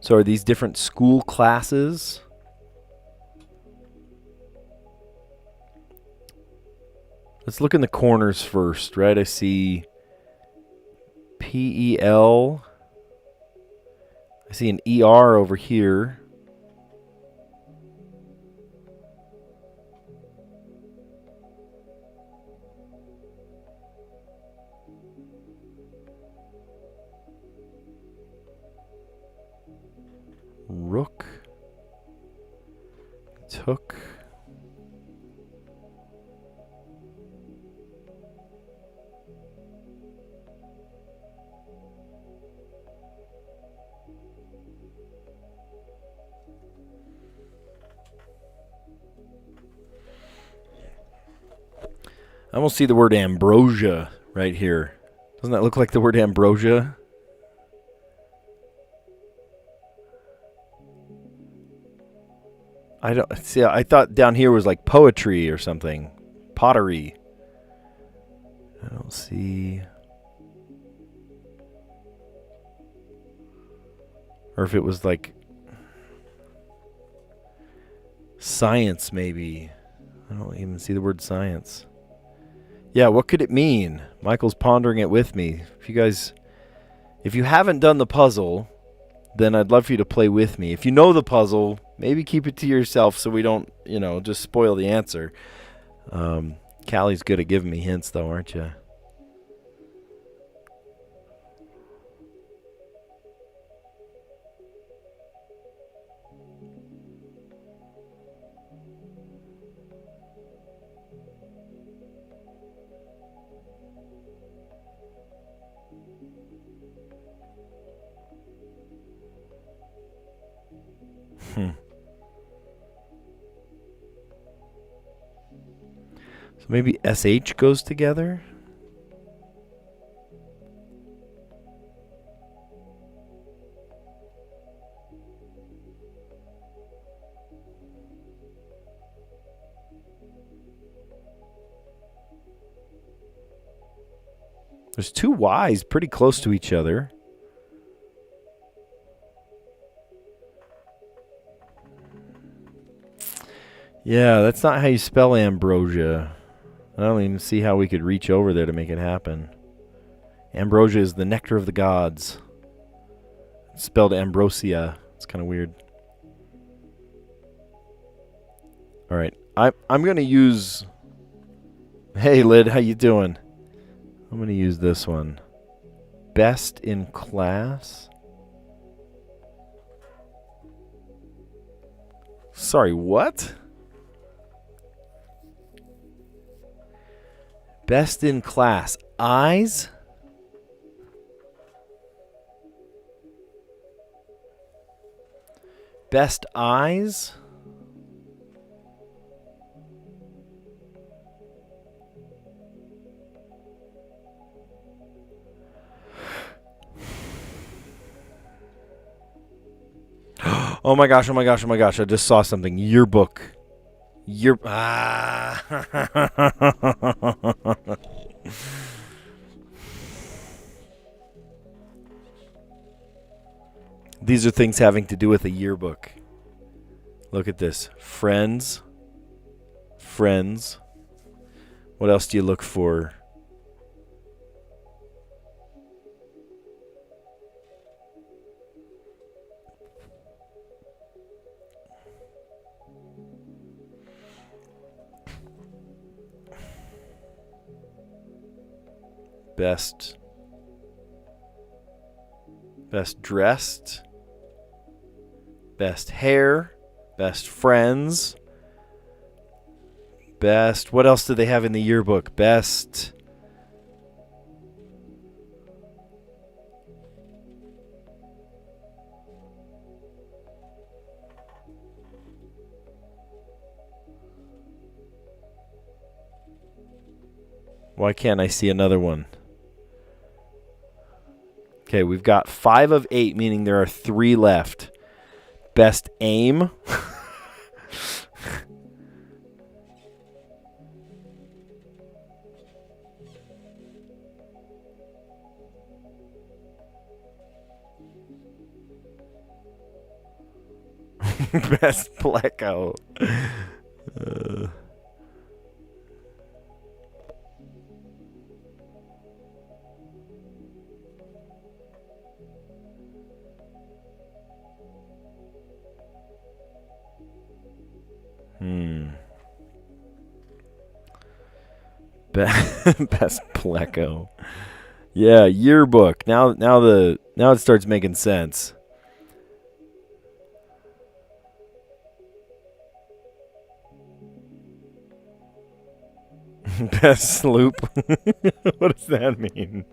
So are these different school classes? Let's look in the corners first, right? I see PEL. I see an ER over here. Rook. Took. I almost see the word ambrosia right here. Doesn't that look like the word ambrosia? I don't see. I thought down here was like poetry or something. Pottery. I don't see. Or if it was like science, maybe. I don't even see the word science. Yeah, what could it mean? Michael's pondering it with me. If you haven't done the puzzle, then I'd love for you to play with me. If you know the puzzle, maybe keep it to yourself so we don't, just spoil the answer. Callie's good at giving me hints, though, aren't you? So maybe SH goes together? There's two Y's pretty close to each other. Yeah, that's not how you spell ambrosia. I don't even see how we could reach over there to make it happen. Ambrosia is the nectar of the gods. It's spelled ambrosia. It's kind of weird. All right, I'm gonna use. Hey, Lid, how you doing? I'm gonna use this one. Best in class. Sorry, what? Best in class. Eyes? Best eyes? Oh my gosh, oh my gosh, oh my gosh. I just saw something. Yearbook. These are things having to do with a yearbook. Look at this. Friends. Friends. What else do you look for? Best dressed, best hair, best friends, best, what else do they have in the yearbook? Best, why can't I see another one? Okay, we've got 5 of 8, meaning there are 3 left. Best aim. Best pleco. Best pleco. Yeah, yearbook. Now it starts making sense. Best sloop. What does that mean?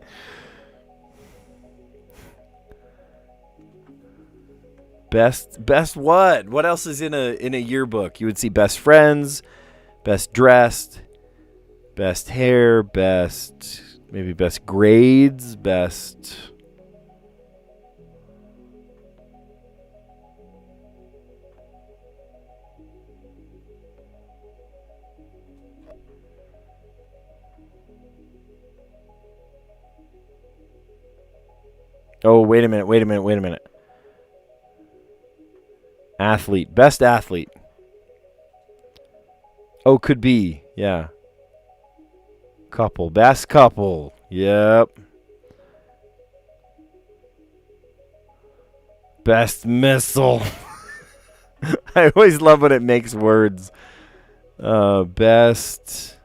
Best what? What else is in a yearbook? You would see best friends, best dressed, best hair, maybe best grades, best. Oh, wait a minute. Athlete. Best athlete. Oh, could be. Yeah. Couple. Best couple. Yep. Best missile. I always love when it makes words. Best.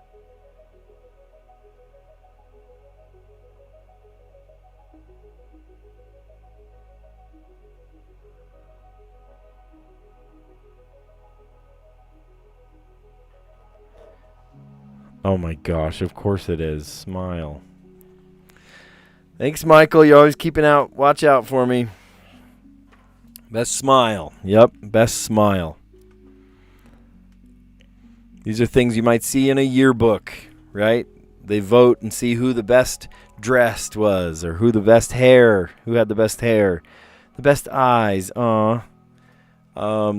Oh my gosh, of course it is. Smile. Thanks, Michael. You're always watch out for me. Best smile. Yep, best smile. These are things you might see in a yearbook, right? They vote and see who the best dressed was, or who had the best hair, the best eyes.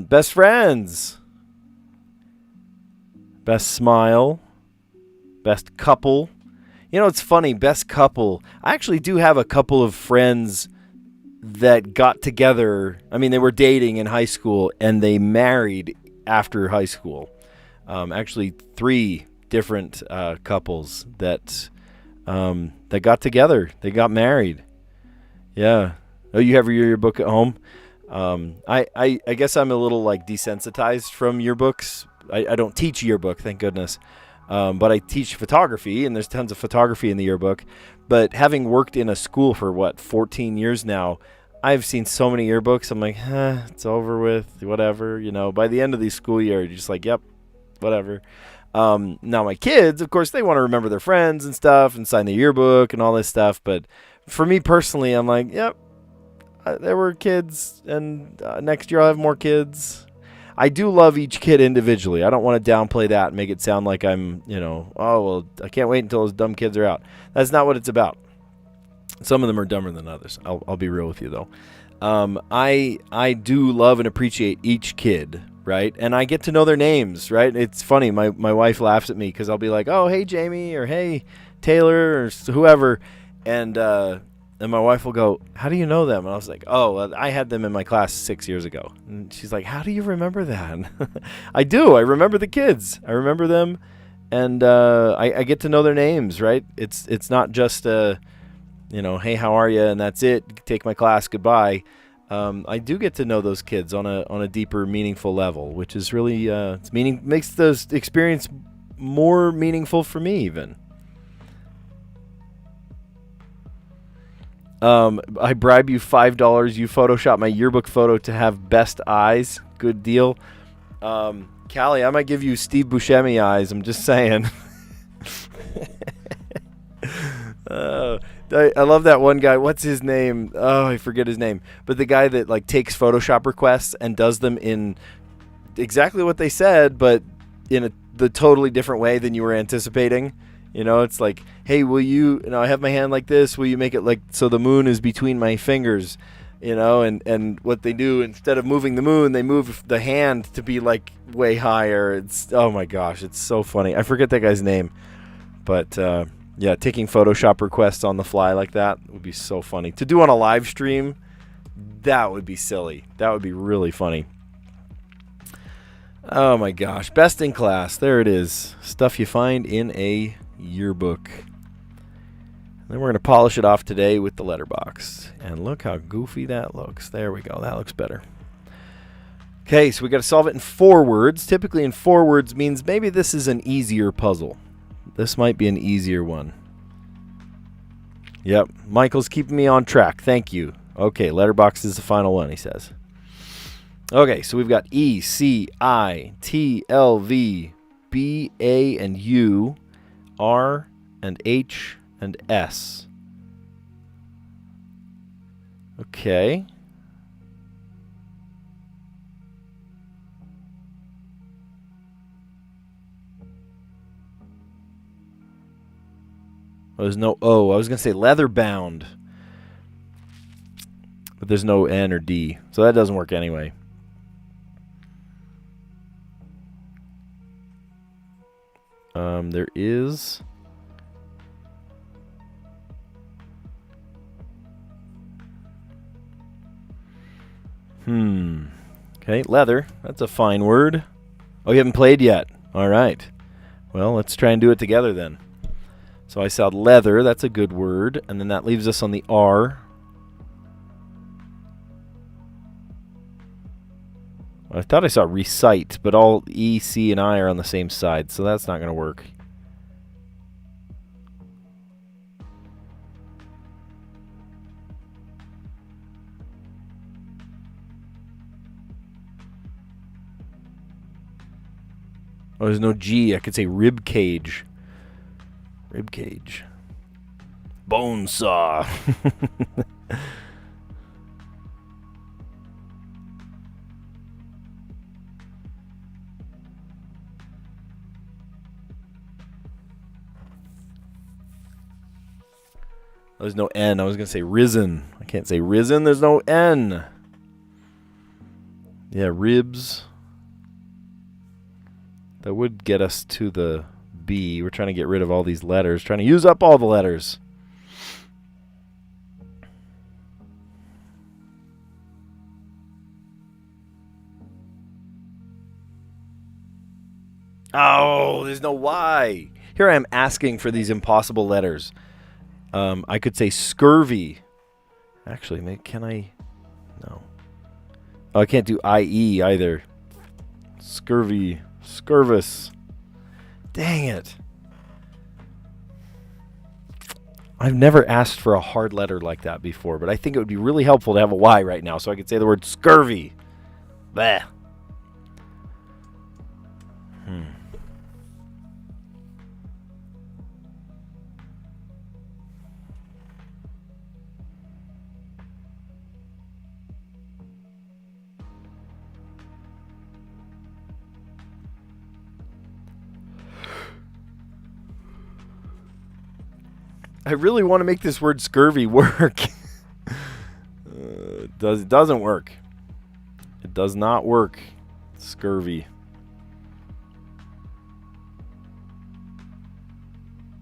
Best friends. Best smile. Best couple. You know, it's funny, best couple. I actually do have a couple of friends that got together. I mean, they were dating in high school and they married after high school. Actually, 3 different couples that got together. They got married. Yeah. Oh, you have your yearbook at home? I guess I'm a little like desensitized from yearbooks. I don't teach yearbook, thank goodness. But I teach photography, and there's tons of photography in the yearbook. But having worked in a school for, 14 years now, I've seen so many yearbooks. I'm like, it's over with, whatever. You know, by the end of the school year, you're just like, yep, whatever. Now my kids, of course, they want to remember their friends and stuff and sign the yearbook and all this stuff. But for me personally, I'm like, yep, there were kids, and next year I'll have more kids. I do love each kid individually. I don't want to downplay that and make it sound like I'm, oh, well, I can't wait until those dumb kids are out. That's not what it's about. Some of them are dumber than others. I'll be real with you, though. I do love and appreciate each kid, right? And I get to know their names, right? It's funny. My wife laughs at me because I'll be like, oh, hey, Jamie, or hey, Taylor, or whoever. And my wife will go, how do you know them? And I was like, oh, I had them in my class 6 years ago. And she's like, how do you remember that? I do. I remember the kids. I remember them. And I get to know their names, right? It's not just, hey, how are you? And that's it. Take my class. Goodbye. I do get to know those kids on a deeper, meaningful level, which is really makes the experience more meaningful for me even. I bribe you $5. You Photoshop my yearbook photo to have best eyes. Good deal. Callie, I might give you Steve Buscemi eyes. I'm just saying. I love that one guy. What's his name? Oh, I forget his name. But the guy that takes Photoshop requests and does them in exactly what they said, but in the totally different way than you were anticipating. It's like, hey, will you, I have my hand like this. Will you make it so the moon is between my fingers, and what they do, instead of moving the moon, they move the hand to be way higher. It's, oh my gosh, it's so funny. I forget that guy's name, but yeah, taking Photoshop requests on the fly like that would be so funny. To do on a live stream, that would be silly. That would be really funny. Oh my gosh, best in class. There it is. Stuff you find in a yearbook. Then we're going to polish it off today with the letterbox. And look how goofy that looks. There we go. That looks better. Okay, so we got to solve it in 4 words. Typically in 4 words means maybe this is an easier puzzle. This might be an easier one. Yep, Michael's keeping me on track. Thank you. Okay, letterbox is the final one, he says. Okay, so we've got E, C, I, T, L, V, B, A, and U, R, and H, and S. Okay. Oh, there's no O. I was going to say leather bound. But there's no N or D. So that doesn't work anyway. There is... Okay, leather. That's a fine word. Oh, you haven't played yet. All right. Well, let's try and do it together then. So I saw leather. That's a good word. And then that leaves us on the R. I thought I saw recite, but all E, C, and I are on the same side, so that's not going to work. Oh, there's no G. I could say rib cage. Rib cage. Bone saw. There's no N. I was going to say risen. I can't say risen. There's no N. Yeah, ribs. That would get us to the B. We're trying to get rid of all these letters. Trying to use up all the letters. Oh, there's no Y. Here I am asking for these impossible letters. I could say scurvy. Actually, can I? No. Oh, I can't do IE either. Scurvy. Scurvus. Dang it. I've never asked for a hard letter like that before, but I think it would be really helpful to have a Y right now so I could say the word scurvy. Bleh. I really want to make this word scurvy work. It doesn't work. It does not work. Scurvy.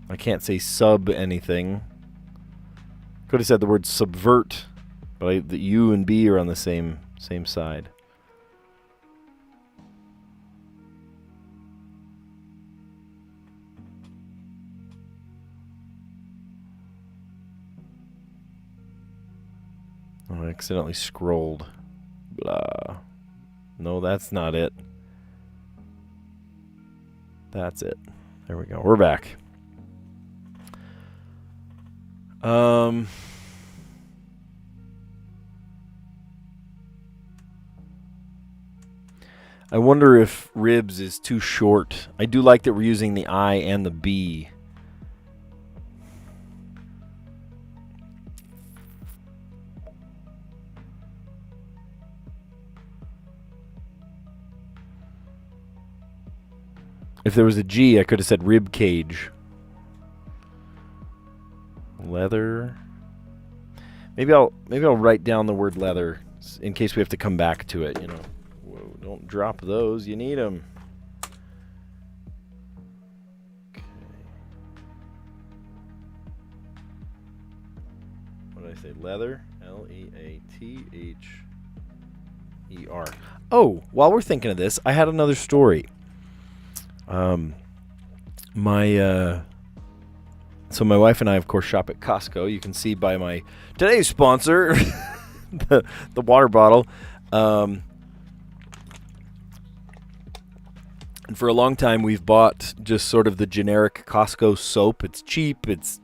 I can't say sub anything. Could have said the word subvert, but the U and B are on the same side. Oh, I accidentally scrolled. Blah. No, that's not it. That's it. There we go. We're back. I wonder if ribs is too short. I do like that we're using the I and the B. If there was a G, I could have said rib cage. Leather. Maybe I'll write down the word leather in case we have to come back to it, you know. Whoa, don't drop those. You need them. Okay. What did I say? Leather. L-E-A-T-H-E-R. Oh, while we're thinking of this, I had another story. So my wife and I, of course, shop at Costco. You can see by my today's sponsor, the water bottle. And for a long time, we've bought just sort of the generic Costco soap. It's cheap. It's,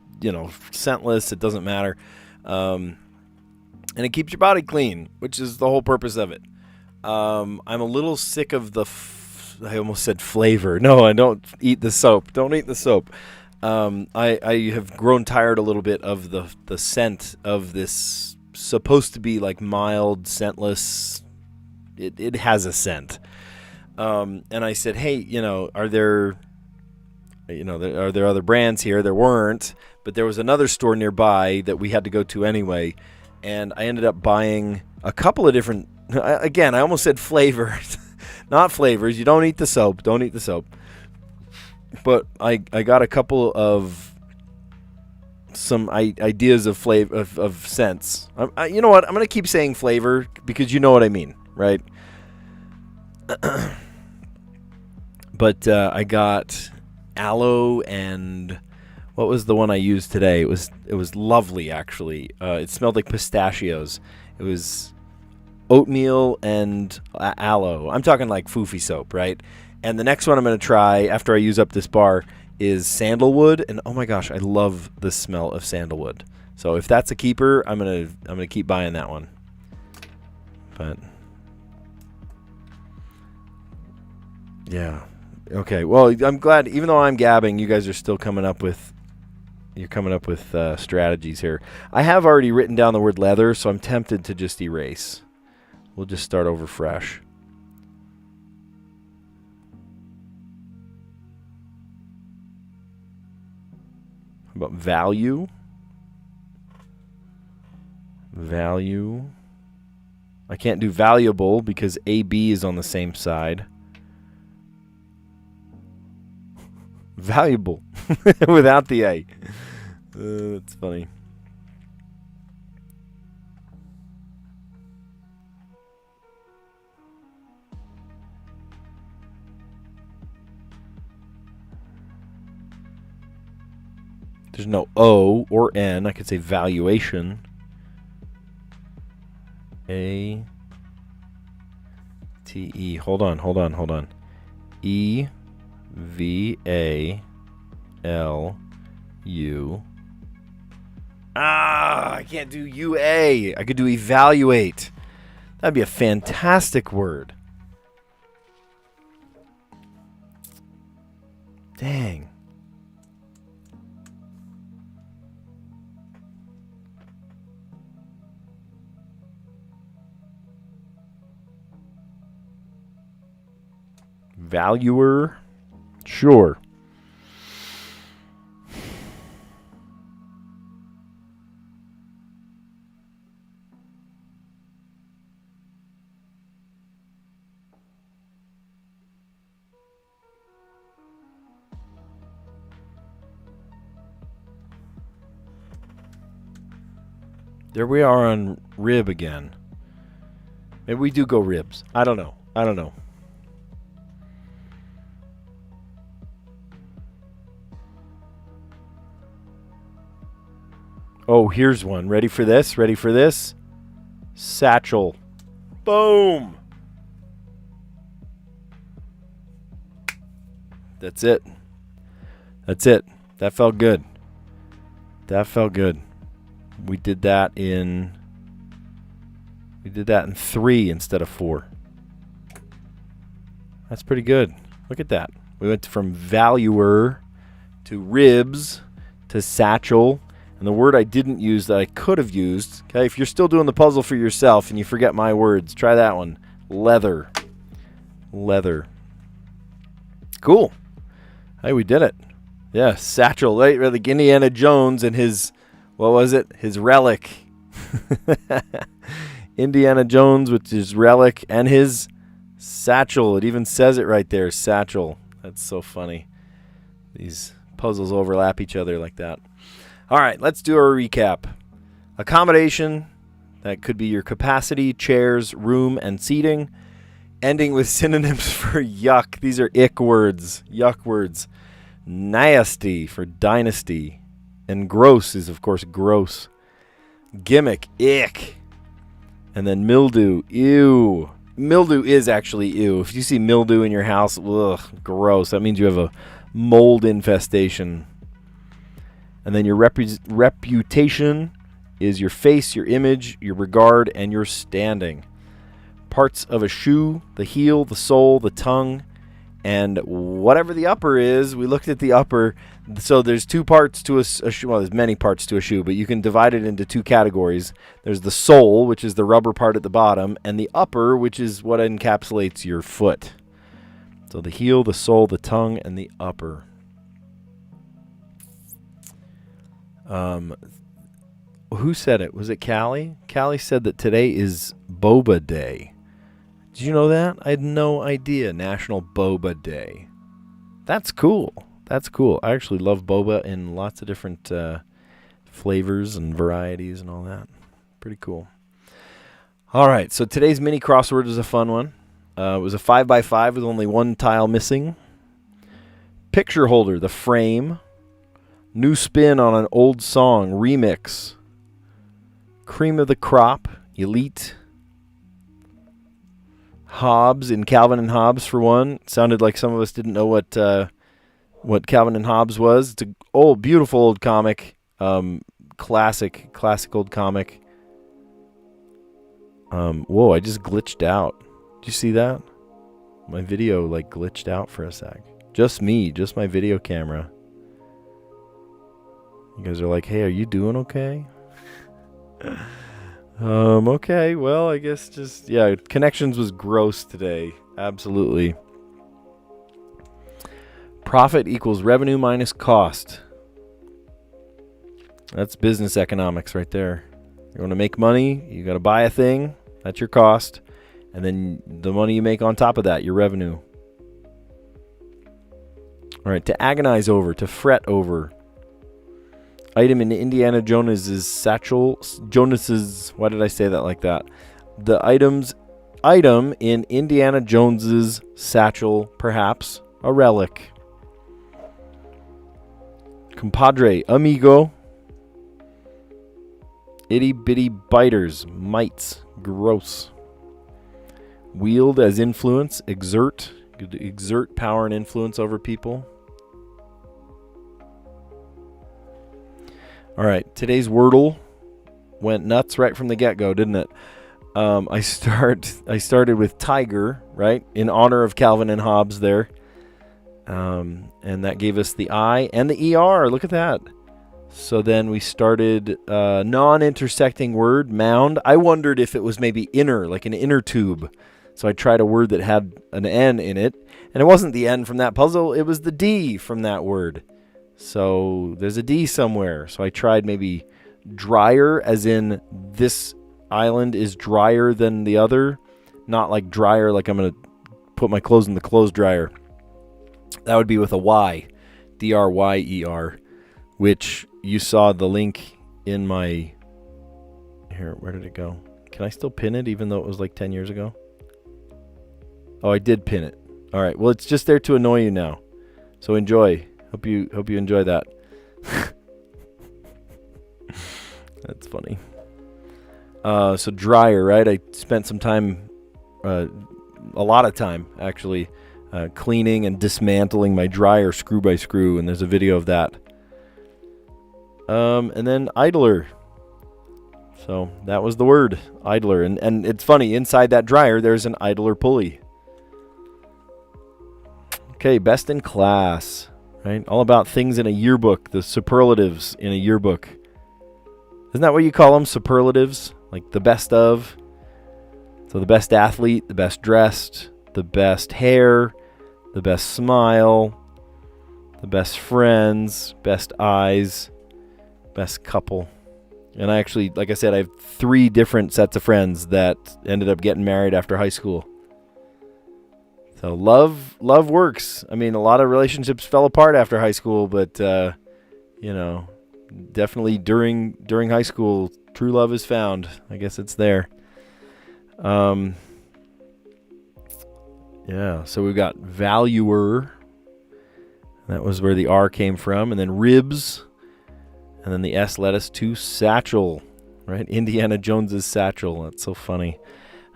scentless. It doesn't matter. And it keeps your body clean, which is the whole purpose of it. I'm a little sick of I almost said flavor. No, I don't eat the soap. Don't eat the soap. I have grown tired a little bit of the scent of this supposed to be like mild, scentless. It has a scent. And I said, hey, are there other brands here? There weren't, but there was another store nearby that we had to go to anyway. And I ended up buying a couple of different, again, I almost said flavors. Not flavors. You don't eat the soap. Don't eat the soap. But I got a couple of some ideas of flavor of sense. You know what? I'm gonna keep saying flavor because you know what I mean, right? But I got aloe and what was the one I used today? It was lovely actually. It smelled like pistachios. It was oatmeal and aloe. I'm talking like foofy soap, right? And the next one I'm gonna try after I use up this bar is sandalwood, and oh my gosh, I love the smell of sandalwood. So if that's a keeper, I'm gonna keep buying that one. But yeah, okay. Well, I'm glad. Even though I'm gabbing, you guys are still coming up with strategies here. I have already written down the word leather, so I'm tempted to just erase. We'll just start over fresh. How about value? Value. I can't do valuable because AB is on the same side. Valuable without the A. That's funny. There's no O or N. I could say valuation. A T E. Hold on. E V A L U. I can't do UA. I could do evaluate. That'd be a fantastic word. Dang. Valuer. Sure. There we are on rib again. Maybe we do go ribs. I don't know. Oh, here's one. Ready for this? Satchel. Boom. That's it. That felt good. We did that in 3 instead of 4. That's pretty good. Look at that. We went from valuer to ribs to satchel. And the word I didn't use that I could have used, okay, if you're still doing the puzzle for yourself and you forget my words, try that one. Leather. Cool. Hey, we did it. Yeah, satchel. Right? Like Indiana Jones and his, what was it? His relic. Indiana Jones with his relic and his satchel. It even says it right there, satchel. That's so funny. These puzzles overlap each other like that. All right, let's do a recap. Accommodation, that could be your capacity, chairs, room, and seating. Ending with synonyms for yuck. These are ick words, yuck words. Nasty for dynasty. And gross is, of course, gross. Gimmick, ick. And then mildew, ew. Mildew is actually ew. If you see mildew in your house, ugh, gross. That means you have a mold infestation. And then your reputation is your face, your image, your regard, and your standing. Parts of a shoe, the heel, the sole, the tongue, and whatever the upper is. We looked at the upper. So there's 2 parts to a shoe. Well, there's many parts to a shoe, but you can divide it into 2 categories. There's the sole, which is the rubber part at the bottom, and the upper, which is what encapsulates your foot. So the heel, the sole, the tongue, and the upper. Who said it? Was it Callie? Callie said that today is Boba Day. Did you know that? I had no idea. National Boba Day. That's cool. I actually love boba in lots of different flavors and varieties and all that. Pretty cool. All right, so today's mini crossword is a fun one. It was a 5x5 with only one tile missing. Picture holder, the frame. New spin on an old song, remix. Cream of the crop, elite. Hobbes in Calvin and Hobbes for one. Sounded like some of us didn't know what Calvin and Hobbes was. It's an old, beautiful old comic. Classic old comic. Whoa, I just glitched out. Did you see that? My video like glitched out for a sec. Just me, just my video camera. You guys are like, hey, are you doing okay? Okay, well, I guess just, yeah, connections was gross today. Absolutely. Profit equals revenue minus cost. That's business economics right there. You want to make money, you got to buy a thing, that's your cost, and then the money you make on top of that, your revenue. All right, to agonize over, to fret over. Item in Indiana Jonas's satchel. Why did I say that like that? The item in Indiana Jones's satchel, perhaps a relic. Compadre, amigo. Itty bitty biters, mites, gross. Wield as influence, exert. Exert power and influence over people. All right, today's Wordle went nuts right from the get-go, didn't it? I started with tiger, right, in honor of Calvin and Hobbes there. And that gave us the I and the ER. Look at that. So then we started non-intersecting word, mound. I wondered if it was maybe inner, like an inner tube. So I tried a word that had an N in it. And it wasn't the N from that puzzle. It was the D from that word. So there's a D somewhere. So I tried maybe drier, as in this island is drier than the other. Not like dryer, like I'm going to put my clothes in the clothes dryer. That would be with a Y. D-R-Y-E-R. Which you saw the link in my... Here, where did it go? Can I still pin it even though it was like 10 years ago? Oh, I did pin it. All right. Well, it's just there to annoy you now. So enjoy. Hope you enjoy that. That's funny. So dryer, right? I spent some time, a lot of time actually, cleaning and dismantling my dryer screw by screw, and there's a video of that. And then idler. So that was the word, idler. And it's funny, inside that dryer, there's an idler pulley. Okay, best in class. Right? All about things in a yearbook, the superlatives in a yearbook. Isn't that what you call them, superlatives? Like the best of. So the best athlete, the best dressed, the best hair, the best smile, the best friends, best eyes, best couple. And I actually, like I said, I have 3 different sets of friends that ended up getting married after high school. So love works. I mean, a lot of relationships fell apart after high school, but definitely during high school, true love is found. I guess it's there. Yeah. So we've got valuer. That was where the R came from, and then ribs, and then the S led us to satchel. Right, Indiana Jones's satchel. That's so funny.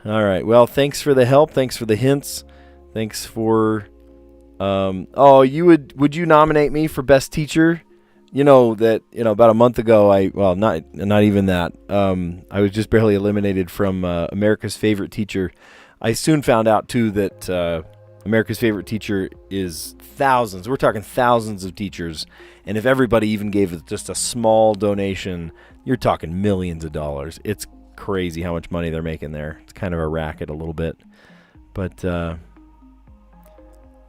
All right. Well, thanks for the help. Thanks for the hints. Thanks for, would you nominate me for best teacher? About a month ago, not even that. I was just barely eliminated from America's Favorite Teacher. I soon found out too that America's Favorite Teacher is thousands. We're talking thousands of teachers. And if everybody even gave just a small donation, you're talking millions of dollars. It's crazy how much money they're making there. It's kind of a racket a little bit, but,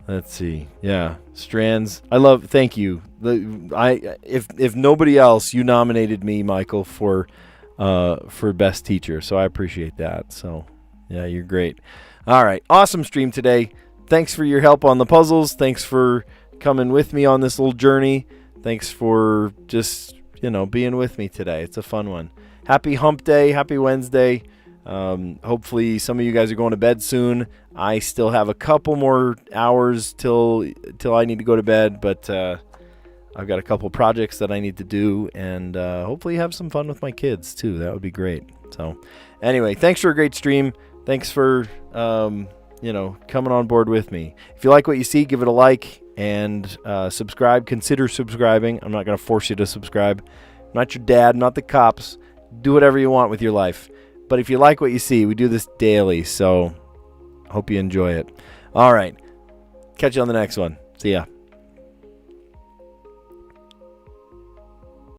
let's see. Yeah, Strands. Thank you. If nobody else, you nominated me, Michael, for best teacher. So I appreciate that. So yeah, you're great. All right, awesome stream today. Thanks for your help on the puzzles. Thanks for coming with me on this little journey. Thanks for just being with me today. It's a fun one. Happy hump day. Happy Wednesday. Hopefully some of you guys are going to bed soon. I still have a couple more hours till I need to go to bed, but I've got a couple projects that I need to do, and hopefully have some fun with my kids too. That would be great. So anyway, thanks for a great stream. Thanks for coming on board with me. If you like what you see, give it a like and subscribe. Consider subscribing. I'm not going to force you to subscribe. I'm not your dad, not the cops. Do whatever you want with your life. But if you like what you see, we do this daily, so hope you enjoy it. All right. Catch you on the next one. See ya.